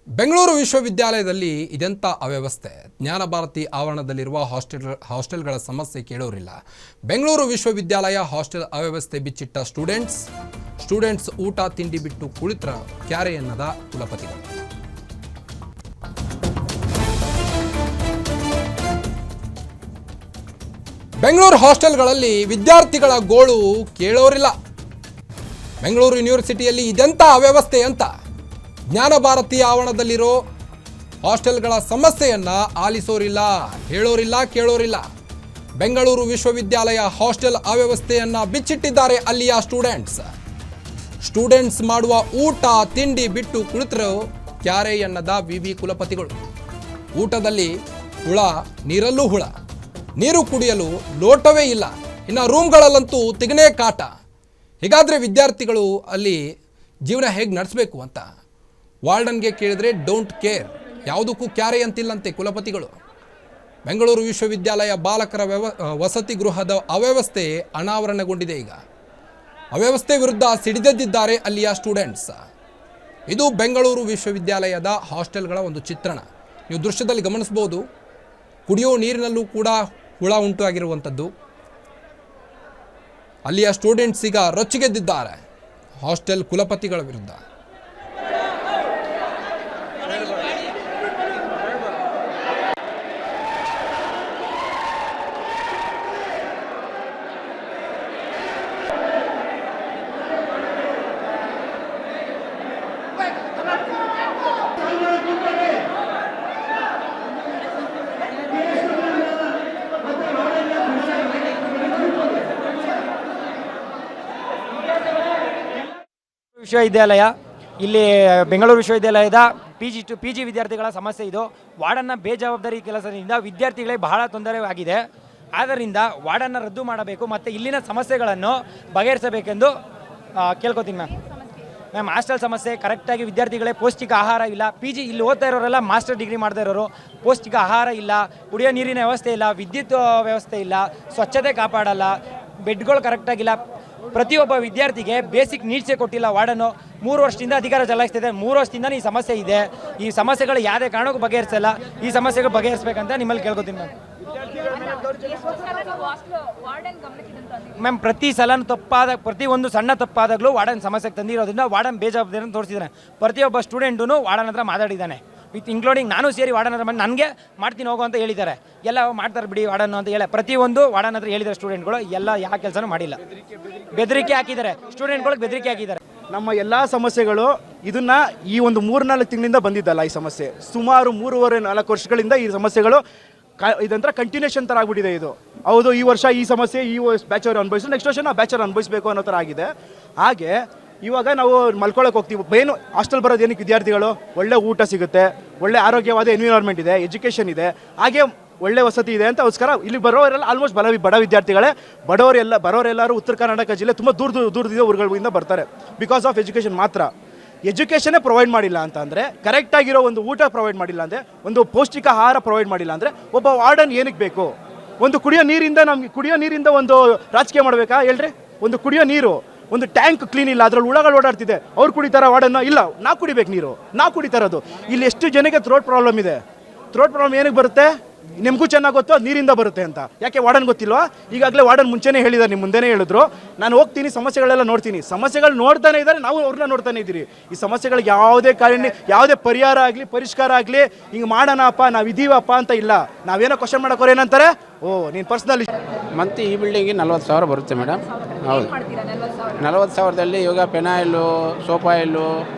ಬೆಂಗಳೂರು ವಿಶ್ವವಿದ್ಯಾಲಯದಲ್ಲಿ ಇದೆಂಥ ಅವ್ಯವಸ್ಥೆ. ಜ್ಞಾನಭಾರತಿ ಆವರಣದಲ್ಲಿರುವ ಹಾಸ್ಟೆಲ್ಗಳ ಸಮಸ್ಯೆ ಕೇಳೋರಿಲ್ಲ. ಬೆಂಗಳೂರು ವಿಶ್ವವಿದ್ಯಾಲಯ ಹಾಸ್ಟೆಲ್ ಅವ್ಯವಸ್ಥೆ ಬಿಚ್ಚಿಟ್ಟ ಸ್ಟೂಡೆಂಟ್ಸ್ ಊಟ ತಿಂಡಿ ಬಿಟ್ಟು ಕುಳಿತರ ಕ್ಯಾರೆ ಎನ್ನದ ಕುಲಪತಿಗಳು. ಬೆಂಗಳೂರು ಹಾಸ್ಟೆಲ್ಗಳಲ್ಲಿ ವಿದ್ಯಾರ್ಥಿಗಳ ಗೋಳು ಕೇಳೋರಿಲ್ಲ. ಬೆಂಗಳೂರು ಯೂನಿವರ್ಸಿಟಿಯಲ್ಲಿ ಇದೆಂಥ ಅವ್ಯವಸ್ಥೆ ಅಂತ ಜ್ಞಾನಭಾರತಿ ಆವರಣದಲ್ಲಿರೋ ಹಾಸ್ಟೆಲ್ಗಳ ಸಮಸ್ಯೆಯನ್ನು ಆಲಿಸೋರಿಲ್ಲ, ಹೇಳೋರಿಲ್ಲ, ಕೇಳೋರಿಲ್ಲ. ಬೆಂಗಳೂರು ವಿಶ್ವವಿದ್ಯಾಲಯ ಹಾಸ್ಟೆಲ್ ಅವ್ಯವಸ್ಥೆಯನ್ನು ಬಿಚ್ಚಿಟ್ಟಿದ್ದಾರೆ ಅಲ್ಲಿಯ ಸ್ಟೂಡೆಂಟ್ಸ್ ಮಾಡುವ ಊಟ ತಿಂಡಿ ಬಿಟ್ಟು ಕುಳಿತರು ಕ್ಯಾರೆ ಎನ್ನದ ವಿವಿ ಕುಲಪತಿಗಳು. ಊಟದಲ್ಲಿ ಹುಳ, ನೀರಲ್ಲೂ ಹುಳ, ನೀರು ಕುಡಿಯಲು ಲೋಟವೇ ಇಲ್ಲ, ಇನ್ನು ರೂಮ್ಗಳಲ್ಲಂತೂ ತಿಗಣೆ ಕಾಟ. ಹೀಗಾದರೆ ವಿದ್ಯಾರ್ಥಿಗಳು ಅಲ್ಲಿ ಜೀವನ ಹೇಗೆ ನಡೆಸಬೇಕು ಅಂತ ವಾರ್ಡನ್ಗೆ ಕೇಳಿದ್ರೆ ಡೋಂಟ್ ಕೇರ್, ಯಾವುದಕ್ಕೂ ಕ್ಯಾರೆ ಅಂತಿಲ್ಲಂತೆ ಕುಲಪತಿಗಳು. ಬೆಂಗಳೂರು ವಿಶ್ವವಿದ್ಯಾಲಯ ಬಾಲಕರ ವಸತಿ ಗೃಹದ ಅವ್ಯವಸ್ಥೆ ಅನಾವರಣಗೊಂಡಿದೆ. ಈಗ ಅವ್ಯವಸ್ಥೆ ವಿರುದ್ಧ ಸಿಡಿದೆದ್ದಿದ್ದಾರೆ ಅಲ್ಲಿಯ ಸ್ಟೂಡೆಂಟ್ಸ್. ಇದು ಬೆಂಗಳೂರು ವಿಶ್ವವಿದ್ಯಾಲಯದ ಹಾಸ್ಟೆಲ್ಗಳ ಒಂದು ಚಿತ್ರಣ. ನೀವು ದೃಶ್ಯದಲ್ಲಿ ಗಮನಿಸಬಹುದು, ಕುಡಿಯೋ ನೀರಿನಲ್ಲೂ ಕೂಡ ಹುಳ ಉಂಟಾಗಿರುವಂಥದ್ದು. ಅಲ್ಲಿಯ ಸ್ಟೂಡೆಂಟ್ಸ್ ಈಗ ರೊಚ್ಚಿಗೆದ್ದಿದ್ದಾರೆ ಹಾಸ್ಟೆಲ್ ಕುಲಪತಿಗಳ ವಿರುದ್ಧ. ವಿಶ್ವವಿದ್ಯಾಲಯ ಇಲ್ಲಿ ಬೆಂಗಳೂರು ವಿಶ್ವವಿದ್ಯಾಲಯದ ಪಿ ಜಿ ವಿದ್ಯಾರ್ಥಿಗಳ ಸಮಸ್ಯೆ ಇದು. ವಾರ್ಡನ್ನ ಬೇಜವಾಬ್ದಾರಿ ಕೆಲಸದಿಂದ ವಿದ್ಯಾರ್ಥಿಗಳಿಗೆ ಬಹಳ ತೊಂದರೆ ಆಗಿದೆ. ಆದ್ದರಿಂದ ವಾರ್ಡನ್ನು ರದ್ದು ಮಾಡಬೇಕು ಮತ್ತು ಇಲ್ಲಿನ ಸಮಸ್ಯೆಗಳನ್ನು ಬಗೆಹರಿಸಬೇಕೆಂದು ಕೇಳ್ಕೊತೀನಿ ಮ್ಯಾಮ್. ಹಾಸ್ಟೆಲ್ ಸಮಸ್ಯೆ ಕರೆಕ್ಟಾಗಿ ವಿದ್ಯಾರ್ಥಿಗಳೇ ಪೌಷ್ಟಿಕ ಆಹಾರ ಇಲ್ಲ. ಇಲ್ಲಿ ಓದ್ತಾ ಇರೋರೆಲ್ಲ ಮಾಸ್ಟರ್ ಡಿಗ್ರಿ ಮಾಡ್ತಾ ಇರೋರು, ಪೌಷ್ಟಿಕ ಆಹಾರ ಇಲ್ಲ, ಕುಡಿಯೋ ನೀರಿನ ವ್ಯವಸ್ಥೆ ಇಲ್ಲ, ವಿದ್ಯುತ್ ವ್ಯವಸ್ಥೆ ಇಲ್ಲ, ಸ್ವಚ್ಛತೆ ಕಾಪಾಡಲ್ಲ, ಬೆಡ್ಗಳು ಕರೆಕ್ಟಾಗಿಲ್ಲ. ಪ್ರತಿಯೊಬ್ಬ ವಿದ್ಯಾರ್ಥಿಗೆ ಬೇಸಿಕ್ ನೀಡ್ಸೇ ಕೊಟ್ಟಿಲ್ಲ ವಾರ್ಡನ್ನು. 3 ವರ್ಷದಿಂದ ಅಧಿಕಾರ ಚಲಾಯಿಸ್ತಿದೆ. 3 ವರ್ಷದಿಂದ ಈ ಸಮಸ್ಯೆ ಇದೆ. ಈ ಸಮಸ್ಯೆಗಳು ಯಾವುದೇ ಕಾರಣಕ್ಕೂ ಬಗೆಹರಿಸಲ್ಲ. ಈ ಸಮಸ್ಯೆಗಳು ಬಗೆಹರಿಸಬೇಕಂತ ನಿಮ್ಮಲ್ಲಿ ಕೇಳ್ಕೊತೀನಿ ಮ್ಯಾಮ್. ಪ್ರತಿ ಸಲ ಪ್ರತಿಯೊಂದು ಸಣ್ಣ ತಪ್ಪಾದಾಗಲೂ ವಾರ್ಡನ್ ಸಮಸ್ಯೆಗೆ ತಂದಿರೋದ್ರಿಂದ ವಾರ್ಡನ್ ಬೇಜವಾಬ್ದಾರಿಯನ್ನು ತೋರಿಸಿದ್ದಾನೆ. ಪ್ರತಿಯೊಬ್ಬ ಸ್ಟೂಡೆಂಟೂ ವಾರ್ಡನ್ ಹತ್ರ ಮಾತಾಡಿದ್ದಾನೆ, ವಿತ್ ಇನ್ಕ್ಲೂಡಿಂಗ್ ನಾನು ಸೇರಿ ವಾರ್ಡನ್ ಹತ್ರ ಮಾಡಿ ನನಗೆ ಮಾಡ್ತೀನಿ ಹೋಗೋ ಅಂತ ಹೇಳಿದ್ದಾರೆ. ಎಲ್ಲ ಮಾಡ್ತಾರೆ ಬಿಡಿ ವಾರ್ಡನ್ನು ಅಂತ ಹೇಳಿ ಪ್ರತಿಯೊಂದು ವಾರ್ಡನ್ ಹತ್ರ ಹೇಳಿದ್ದಾರೆ ಸ್ಟೂಡೆಂಟ್ಗಳು. ಎಲ್ಲ ಯಾವ ಕೆಲಸನೂ ಮಾಡಿಲ್ಲ, ಬೆದರಿಕೆ ಹಾಕಿದ್ದಾರೆ, ಸ್ಟೂಡೆಂಟ್ಗಳಿಗೆ ಬೆದರಿಕೆ ಹಾಕಿದ್ದಾರೆ. ನಮ್ಮ ಎಲ್ಲ ಸಮಸ್ಯೆಗಳು ಇದನ್ನು ಈ ಒಂದು 3-4 ತಿಂಗಳಿಂದ ಬಂದಿದ್ದಲ್ಲ. ಈ ಸಮಸ್ಯೆ ಸುಮಾರು 3-4 ವರ್ಷಗಳಿಂದ ಈ ಸಮಸ್ಯೆಗಳು ಇದಂತರ ಕಂಟಿನ್ಯೂಷನ್ ಥರ ಆಗಿಬಿಟ್ಟಿದೆ ಇದು. ಹೌದು, ಈ ವರ್ಷ ಈ ಸಮಸ್ಯೆ ಈ ಬ್ಯಾಚ್ ಅವರು ಅನುಭವಿಸಿ, ನೆಕ್ಸ್ಟ್ ವರ್ಷ ನಾವು ಬ್ಯಾಚ್ ಅವರು ಅನುಭವಿಸಬೇಕು ಅನ್ನೋ ಥರ ಆಗಿದೆ. ಹಾಗೆ ಇವಾಗ ನಾವು ಮಲ್ಕೊಳ್ಳೋಕೆ ಹೋಗ್ತೀವಿ, ಏನು ಹಾಸ್ಟೆಲ್ ಬರೋದು ಏನಕ್ಕೆ? ವಿದ್ಯಾರ್ಥಿಗಳು ಒಳ್ಳೆ ಊಟ ಸಿಗುತ್ತೆ, ಒಳ್ಳೆ ಆರೋಗ್ಯವಾದ ಎನ್ವಿರಾನ್ಮೆಂಟ್ ಇದೆ, ಎಜುಕೇಷನ್ ಇದೆ, ಹಾಗೆ ಒಳ್ಳೆ ವಸತಿ ಇದೆ ಅಂತ ಅದಕ್ಕೋಸ್ಕರ ಇಲ್ಲಿ ಬರೋರೆಲ್ಲ ಆಲ್ಮೋಸ್ಟ್ ಬಡ ವಿದ್ಯಾರ್ಥಿಗಳೇ. ಬರೋರೆಲ್ಲರೂ ಉತ್ತರ ಕರ್ನಾಟಕ ಜಿಲ್ಲೆ ತುಂಬ ದೂರದಿಂದ ಊರುಗಳಿಂದ ಬರ್ತಾರೆ. ಬಿಕಾಸ್ ಆಫ್ ಎಜುಕೇಷನ್ ಮಾತ್ರ. ಎಜುಕೇಷನ್ನೇ ಪ್ರೊವೈಡ್ ಮಾಡಿಲ್ಲ ಅಂತ ಅಂದರೆ, ಕರೆಕ್ಟಾಗಿರೋ ಒಂದು ಊಟ ಪ್ರೊವೈಡ್ ಮಾಡಿಲ್ಲ ಅಂದರೆ, ಒಂದು ಪೌಷ್ಟಿಕ ಆಹಾರ ಪ್ರೊವೈಡ್ ಮಾಡಿಲ್ಲ ಅಂದರೆ ಒಬ್ಬ ವಾರ್ಡನ್ ಏನಕ್ಕೆ ಬೇಕು? ಒಂದು ಕುಡಿಯೋ ನೀರಿಂದ ಒಂದು ರಾಜಕೀಯ ಮಾಡಬೇಕಾ ಹೇಳ್ರಿ? ಒಂದು ಕುಡಿಯೋ ನೀರು, ಒಂದು ಟ್ಯಾಂಕ್ ಕ್ಲೀನ್ ಇಲ್ಲ, ಅದರಲ್ಲಿ ಹುಳಗಳು ಓಡಾಡ್ತಿದೆ, ಅವ್ರು ಕುಡಿತಾರ ವಾರ್ಡನ್ನು? ಇಲ್ಲ, ನಾವು ಕುಡಿಬೇಕು ನೀರು, ನಾವು ಕುಡಿತಾರದು. ಇಲ್ಲಿ ಎಷ್ಟು ಜನಕ್ಕೆ ಥ್ರೋಟ್ ಪ್ರಾಬ್ಲಮ್ ಇದೆ. ಥ್ರೋಟ್ ಪ್ರಾಬ್ಲಮ್ ಏನಕ್ಕೆ ಬರುತ್ತೆ? ನಿಮಗೂ ಚೆನ್ನಾಗಿ ಗೊತ್ತು, ನೀರಿಂದ ಬರುತ್ತೆ ಅಂತ. ಯಾಕೆ ವಾರ್ಡನ್ ಗೊತ್ತಿಲ್ವಾ? ಈಗಾಗಲೇ ವಾರ್ಡನ್ ಮುಂಚೆನೇ ಹೇಳಿದ್ದಾರೆ, ನಿಮ್ಮ ಮುಂದೆನೇ ಹೇಳಿದ್ರು. ನಾನು ಹೋಗ್ತೀನಿ, ಸಮಸ್ಯೆಗಳೆಲ್ಲ ನೋಡ್ತೀನಿ. ಸಮಸ್ಯೆಗಳು ನೋಡ್ತಾನೆ ಇದ್ದಾರೆ, ನಾವು ಅವ್ರನ್ನ ನೋಡ್ತಾನೆ ಇದ್ದೀರಿ. ಈ ಸಮಸ್ಯೆಗಳಿಗೆ ಯಾವುದೇ ಪರಿಹಾರ ಆಗಲಿ ಪರಿಷ್ಕಾರ ಆಗಲಿ ಹಿಂಗೆ ಮಾಡೋಣಪ್ಪ ನಾವು ಇದೀವಪ್ಪ ಅಂತ ಇಲ್ಲ. ನಾವೇನೋ ಕ್ವಶನ್ ಮಾಡೋಕೋರು ಏನಂತಾರೆ, ನೀನು ಪರ್ಸ್ನಲ್ ಮಂತ್ ಈ ಬಿಲ್ಡಿಂಗಿಗೆ 40,000 ಬರುತ್ತೆ ಮೇಡಮ್. ಹೌದು, 40,000ದಲ್ಲಿ ಇವಾಗ ಪೆನಾಯಿಲು, ಸೋಪಾಯಿಲು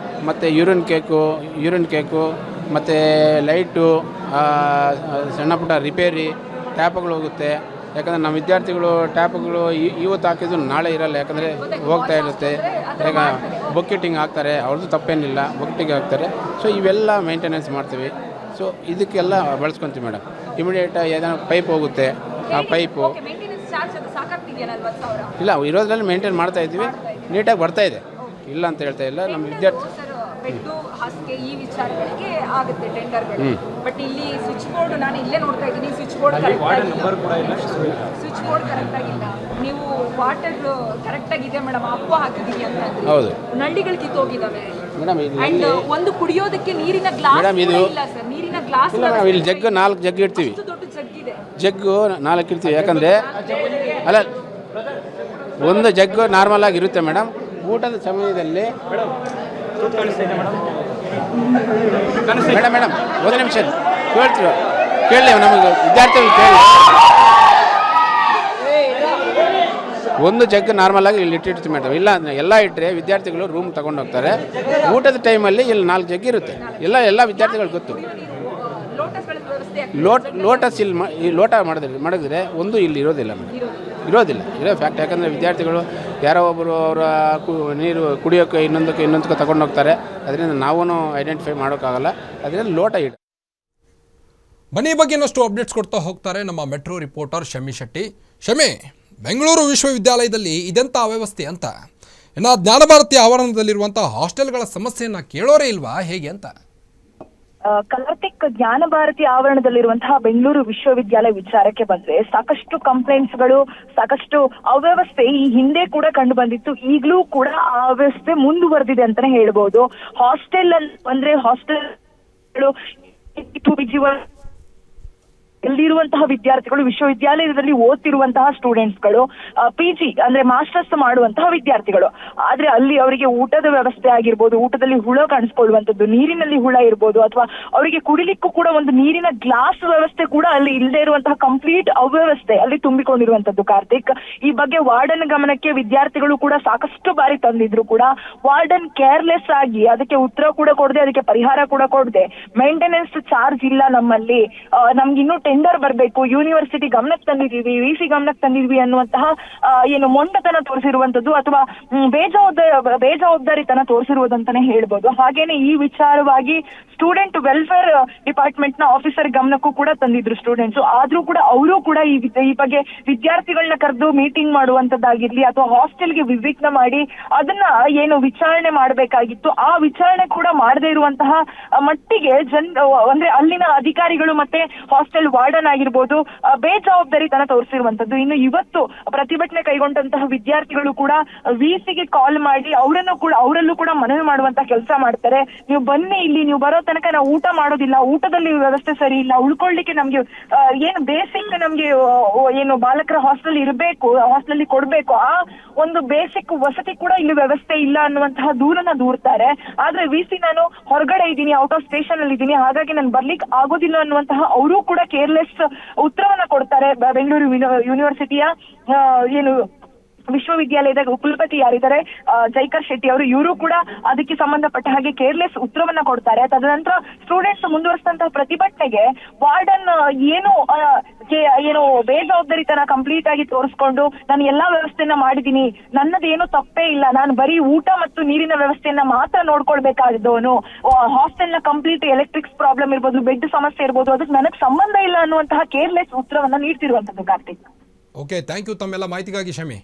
ಮತ್ತು ಯೂರಿನ್ ಕೇಕು ಮತ್ತು ಲೈಟು, ಸಣ್ಣ ಪುಟ್ಟ ರಿಪೇರಿ, ಟ್ಯಾಪ್ಗಳು ಹೋಗುತ್ತೆ. ಯಾಕಂದರೆ ನಮ್ಮ ವಿದ್ಯಾರ್ಥಿಗಳು ಟ್ಯಾಪ್ಗಳು ಇವತ್ತು ಹಾಕಿದ್ರು ನಾಳೆ ಇರಲ್ಲ, ಯಾಕಂದರೆ ಹೋಗ್ತಾ ಇರುತ್ತೆ. ಈಗ ಬಕೆಟಿಂಗ್ ಹಾಕ್ತಾರೆ, ಅವ್ರದ್ದು ತಪ್ಪೇನಿಲ್ಲ, ಬಕೆಟಿಂಗ್ ಹಾಕ್ತಾರೆ. ಸೊ ಇವೆಲ್ಲ ಮೇಂಟೆನೆನ್ಸ್ ಮಾಡ್ತೀವಿ. ಸೊ ಇದಕ್ಕೆಲ್ಲ ಬಳಸ್ಕೊತೀವಿ ಮೇಡಮ್. ಇಮಿಡಿಯೇಟ್ ಏನಾದ್ರು ಪೈಪ್ ಹೋಗುತ್ತೆ, ಆ ಪೈಪು ಇಲ್ಲ ಇರೋದ್ರಲ್ಲಿ ಮೇಂಟೈನ್ ಮಾಡ್ತಾ ಇದ್ದೀವಿ. ನೀಟಾಗಿ ಬರ್ತಾ ಇದೆ, ಇಲ್ಲ ಅಂತ ಹೇಳ್ತಾ ಇಲ್ಲ. ನಮ್ಮ ವಿದ್ಯಾರ್ಥಿ ಹಾಸಿಗೆ ಈ ವಿಚಾರಗಳಿಗೆ ಆಗುತ್ತೆ ಟೆಂಡರ್ಗಳು. ಬಟ್ ಇಲ್ಲಿ ಸ್ವಿಚ್ ಬೋರ್ಡ್ ನಾನು ಇಲ್ಲೇ ನೋಡ್ತಾ ಇದ್ದೀನಿ, ಸ್ವಿಚ್ ಬೋರ್ಡ್ ಕರೆಕ್ಟ್ ಆಗಿಲ್ಲ. ನೀವು ವಾಟರ್ ಕರೆಕ್ಟ್ ಆಗಿದೆ ಮೇಡಮ್, ಅಪ್ಪ ಹಾಕಿದೀವಿ ಅಂತ, ನಳ್ಳಿಗಳು ಕಿತ್ತೋಗಿದ್ದಾವೆ. ಮೇಡಮ್ ಅಂಡ್ ಒಂದು ಕುಡಿಯೋದಕ್ಕೆ ನೀರಿನ ಗ್ಲಾಸ್ ಮೇಡಮ್, ಇದು- ಇಲ್ಲ ಸರ್, ನೀರಿನ ಗ್ಲಾಸ್ ಇಲ್ಲ ಮೇಡಮ್, ಇಲ್ಲಿ ಜಗ್ಗು 4 ಜಗ್ಗು ಇಡ್ತೀವಿ, ದೊಡ್ಡ ಜಗ್ ಇದೆ. ಜಗ್ಗು 4 ಇಡ್ತೀವಿ. ಯಾಕಂದರೆ ಅಲ್ಲ, ಒಂದು ಜಗ್ಗು ನಾರ್ಮಲ್ ಆಗಿರುತ್ತೆ ಮೇಡಮ್. ಊಟದ ಸಮಯದಲ್ಲಿ ಮೇಡಮ್ ಒಂದು ನಿಮಿಷ ಕೇಳ್ತೀವಿ, ಕೇಳಿ ನಮಗೆ ವಿದ್ಯಾರ್ಥಿಗಳು ಕೇಳಿ. ಒಂದು ಜಗ್ ನಾರ್ಮಲ್ ಆಗಿ ಇಲ್ಲಿ ಇಟ್ಟಿರ್ತೀವಿ ಮೇಡಮ್. ಇಲ್ಲ ಅಂದರೆ ಎಲ್ಲ ಇಟ್ಟರೆ ವಿದ್ಯಾರ್ಥಿಗಳು ರೂಮ್ ತೊಗೊಂಡು ಹೋಗ್ತಾರೆ. ಊಟದ ಟೈಮಲ್ಲಿ ಇಲ್ಲಿ 4 ಜಗ್ ಇರುತ್ತೆ. ಎಲ್ಲ ವಿದ್ಯಾರ್ಥಿಗಳು ಗೊತ್ತು. ಲೋಟಸ್ಗಳ ವ್ಯವಸ್ಥೆ ಲೋಟಸ್ ಇಲ್ಲಿ ಈ ಲೋಟ ಮಾಡಿದ್ರೆ ಒಂದು ಇಲ್ಲಿ ಇರೋದಿಲ್ಲ ಮೇಡಮ್, ಇರೋ ಫ್ಯಾಕ್ಟ್. ಯಾಕಂದರೆ ವಿದ್ಯಾರ್ಥಿಗಳು ಯಾರೋ ಒಬ್ಬರು ಅವರ ನೀರು ಕುಡಿಯೋಕ್ಕೆ ಇನ್ನೊಂದಕ್ಕೆ ತಗೊಂಡು ಹೋಗ್ತಾರೆ. ಅದರಿಂದ ನಾವೂ ಐಡೆಂಟಿಫೈ ಮಾಡೋಕ್ಕಾಗಲ್ಲ. ಅದರಿಂದ ಲೋಟ ಇಡ. ಬನ್ನಿ ಬಗ್ಗೆ ಇನ್ನಷ್ಟು ಅಪ್ಡೇಟ್ಸ್ ಕೊಡ್ತಾ ಹೋಗ್ತಾರೆ ನಮ್ಮ ಮೆಟ್ರೋ ರಿಪೋರ್ಟರ್ ಶಮಿ ಶೆಟ್ಟಿ. ಶಮಿ, ಬೆಂಗಳೂರು ವಿಶ್ವವಿದ್ಯಾಲಯದಲ್ಲಿ ಇದೆಂಥ ಅವ್ಯವಸ್ಥೆ ಅಂತ, ಇನ್ನು ಜ್ಞಾನಭಾರತಿ ಆವರಣದಲ್ಲಿರುವಂಥ ಹಾಸ್ಟೆಲ್ಗಳ ಸಮಸ್ಯೆಯನ್ನು ಕೇಳೋರೇ ಇಲ್ವಾ ಹೇಗೆ ಅಂತ? ಕಾರ್ತಿಕ್, ಜ್ಞಾನ ಭಾರತಿ ಆವರಣದಲ್ಲಿರುವಂತಹ ಬೆಂಗಳೂರು ವಿಶ್ವವಿದ್ಯಾಲಯ ವಿಚಾರಕ್ಕೆ ಬಂದ್ರೆ ಸಾಕಷ್ಟು ಕಂಪ್ಲೇಂಟ್ಸ್ಗಳು, ಸಾಕಷ್ಟು ಅವ್ಯವಸ್ಥೆ ಈ ಹಿಂದೆ ಕೂಡ ಕಂಡು ಬಂದಿತ್ತು. ಈಗಲೂ ಕೂಡ ಆ ಅವ್ಯವಸ್ಥೆ ಮುಂದುವರೆದಿದೆ ಅಂತಾನೆ ಹೇಳ್ಬೋದು. ಹಾಸ್ಟೆಲ್ ಅಲ್ಲಿ ಬಂದ್ರೆ ಹಾಸ್ಟೆಲ್ಗಳು ಎಲ್ಲಿರುವಂತಹ ವಿದ್ಯಾರ್ಥಿಗಳು, ವಿಶ್ವವಿದ್ಯಾಲಯದಲ್ಲಿ ಓದ್ತಿರುವಂತಹ ಸ್ಟೂಡೆಂಟ್ಸ್ಗಳು, PG ಅಂದ್ರೆ ಮಾಸ್ಟರ್ಸ್ ಮಾಡುವಂತಹ ವಿದ್ಯಾರ್ಥಿಗಳು. ಆದ್ರೆ ಅಲ್ಲಿ ಅವರಿಗೆ ಊಟದ ವ್ಯವಸ್ಥೆ ಆಗಿರ್ಬೋದು, ಊಟದಲ್ಲಿ ಹುಳ ಕಾಣಿಸ್ಕೊಳ್ಳುವಂಥದ್ದು, ನೀರಿನಲ್ಲಿ ಹುಳ ಇರ್ಬೋದು, ಅಥವಾ ಅವರಿಗೆ ಕುಡಿಲಿಕ್ಕೂ ಕೂಡ ಒಂದು ನೀರಿನ ಗ್ಲಾಸ್ ವ್ಯವಸ್ಥೆ ಕೂಡ ಅಲ್ಲಿ ಇಲ್ಲದೆ ಇರುವಂತಹ ಕಂಪ್ಲೀಟ್ ಅವ್ಯವಸ್ಥೆ ಅಲ್ಲಿ ತುಂಬಿಕೊಂಡಿರುವಂತದ್ದು. ಕಾರ್ತಿಕ್, ಈ ಬಗ್ಗೆ ವಾರ್ಡನ್ ಗಮನಕ್ಕೆ ವಿದ್ಯಾರ್ಥಿಗಳು ಕೂಡ ಸಾಕಷ್ಟು ಬಾರಿ ತಂದಿದ್ರು ಕೂಡ ವಾರ್ಡನ್ ಕೇರ್ಲೆಸ್ ಆಗಿ ಅದಕ್ಕೆ ಉತ್ತರ ಕೂಡ ಕೊಡದೆ, ಅದಕ್ಕೆ ಪರಿಹಾರ ಕೂಡ ಕೊಡದೆ, ಮೇಂಟೆನೆನ್ಸ್ ಚಾರ್ಜ್ ಇಲ್ಲ ನಮ್ಮಲ್ಲಿ, ನಮ್ಗಿನ್ನೂ ಟೆಂಡರ್ ಬರಬೇಕು, ಯೂನಿವರ್ಸಿಟಿ ಗಮನಕ್ಕೆ ತಂದಿದೀವಿ, VC ಗಮನಕ್ಕೆ ತಂದಿದ್ವಿ ಅನ್ನುವಂತಹ ಏನು ಮೊಂಡತನ ತೋರಿಸಿರುವಂತದ್ದು ಅಥವಾ ಬೇಜವಾಬ್ದಾರಿತನ ತೋರಿಸಿರುವುದಂತಾನೆ ಹೇಳ್ಬೋದು. ಹಾಗೇನೆ ಈ ವಿಚಾರವಾಗಿ ಸ್ಟೂಡೆಂಟ್ ವೆಲ್ಫೇರ್ ಡಿಪಾರ್ಟ್ಮೆಂಟ್ ನ ಆಫೀಸರ್ ಗಮನಕ್ಕೂ ಕೂಡ ತಂದಿದ್ರು ಸ್ಟೂಡೆಂಟ್ಸ್. ಆದ್ರೂ ಕೂಡ ಅವರು ಕೂಡ ಈ ಬಗ್ಗೆ ವಿದ್ಯಾರ್ಥಿಗಳನ್ನ ಕರೆದು ಮೀಟಿಂಗ್ ಮಾಡುವಂತದ್ದಾಗಿರ್ಲಿ ಅಥವಾ ಹಾಸ್ಟೆಲ್ಗೆ ವಿಸಿಟ್ ನ ಮಾಡಿ ಅದನ್ನ ಏನು ವಿಚಾರಣೆ ಮಾಡಬೇಕಾಗಿತ್ತು, ಆ ವಿಚಾರಣೆ ಕೂಡ ಮಾಡದೇ ಇರುವಂತಹ ಮಟ್ಟಿಗೆ ಅಂದ್ರೆ ಅಲ್ಲಿನ ಅಧಿಕಾರಿಗಳು ಮತ್ತೆ ಹಾಸ್ಟೆಲ್ ವಾರ್ಡನ್ ಆಗಿರ್ಬೋದು ಬೇಜವಾಬ್ದಾರಿತನ ತೋರಿಸಿರುವಂತದ್ದು. ಇನ್ನು ಇವತ್ತು ಪ್ರತಿಭಟನೆ ಕೈಗೊಂಡಂತಹ ವಿದ್ಯಾರ್ಥಿಗಳು ಕೂಡ VCಗೆ ಕಾಲ್ ಮಾಡಿ ಅವರಲ್ಲೂ ಕೂಡ ಮನವಿ ಮಾಡುವಂತ ಕೆಲಸ ಮಾಡ್ತಾರೆ. ನೀವು ಬನ್ನಿ ಇಲ್ಲಿ, ನೀವು ಬರೋ ತನಕ ನಾವು ಊಟ ಮಾಡೋದಿಲ್ಲ, ಊಟದಲ್ಲಿ ವ್ಯವಸ್ಥೆ ಸರಿ ಇಲ್ಲ, ಉಳ್ಕೊಳ್ಳಿಕ್ಕೆ ನಮ್ಗೆ ಏನು ಬೇಸಿಕ್ ನಮ್ಗೆ ಏನು ಬಾಲಕರ ಹಾಸ್ಟೆಲ್ ಇರಬೇಕು, ಹಾಸ್ಟೆಲ್ ಕೊಡ್ಬೇಕು, ಆ ಒಂದು ಬೇಸಿಕ್ ವಸತಿ ಕೂಡ ಇಲ್ಲಿ ವ್ಯವಸ್ಥೆ ಇಲ್ಲ ಅನ್ನುವಂತಹ ದೂರನ್ನ ದೂರ್ತಾರೆ. ಆದ್ರೆ VC ನಾನು ಹೊರಗಡೆ ಇದ್ದೀನಿ, ಔಟ್ ಆಫ್ ಸ್ಟೇಷನ್ ಅಲ್ಲಿ ಇದ್ದೀನಿ, ಹಾಗಾಗಿ ನಾನು ಬರ್ಲಿಕ್ಕೆ ಆಗೋದಿಲ್ಲ ಅನ್ನುವಂತಹ ಅವರು ಕೂಡ ಕೇರ್ಲೆಸ್ ಉತ್ತರವನ್ನ ಕೊಡ್ತಾರೆ. ಬೆಂಗಳೂರು ಯೂನಿವರ್ಸಿಟಿಯ ಏನು ವಿಶ್ವವಿದ್ಯಾಲಯದ ಕುಲಪತಿ ಯಾರಿದ್ದಾರೆ ಜೈಕರ್ ಶೆಟ್ಟಿ ಅವರು, ಇವರು ಕೂಡ ಅದಕ್ಕೆ ಸಂಬಂಧಪಟ್ಟ ಹಾಗೆ ಕೇರ್ಲೆಸ್ ಉತ್ತರವನ್ನ ಕೊಡ್ತಾರೆ. ತದನಂತರ ಸ್ಟೂಡೆಂಟ್ಸ್ ಮುಂದುವರಿಸಿದಂತಹ ಪ್ರತಿಭಟನೆಗೆ ವಾರ್ಡನ್ ಏನು ಬೇಜವಾಬ್ದಾರಿತನ ಕಂಪ್ಲೀಟ್ ಆಗಿ ತೋರಿಸ್ಕೊಂಡು ನಾನು ಎಲ್ಲಾ ವ್ಯವಸ್ಥೆಯನ್ನ ಮಾಡಿದೀನಿ, ನನ್ನದೇನು ತಪ್ಪೇ ಇಲ್ಲ, ನಾನು ಬರೀ ಊಟ ಮತ್ತು ನೀರಿನ ವ್ಯವಸ್ಥೆಯನ್ನ ಮಾತ್ರ ನೋಡ್ಕೊಳ್ಬೇಕಾದವನು, ಹಾಸ್ಟೆಲ್ ನ ಕಂಪ್ಲೀಟ್ ಎಲೆಕ್ಟ್ರಿಕ್ಸ್ ಪ್ರಾಬ್ಲಮ್ ಇರ್ಬೋದು, ಬೆಡ್ ಸಮಸ್ಯೆ ಇರ್ಬೋದು, ಅದಕ್ಕೆ ನನಗೆ ಸಂಬಂಧ ಇಲ್ಲ ಅನ್ನುವಂತಹ ಕೇರ್ಲೆಸ್ ಉತ್ತರವನ್ನ ನೀಡ್ತಿರುವಂತದ್ದು. ಕಾರ್ತಿಕ್, ಓಕೆ, ಥ್ಯಾಂಕ್ ಯು ತಮ್ಮೆಲ್ಲ ಮಾಹಿತಿಗಾಗಿ ಶಮಿ.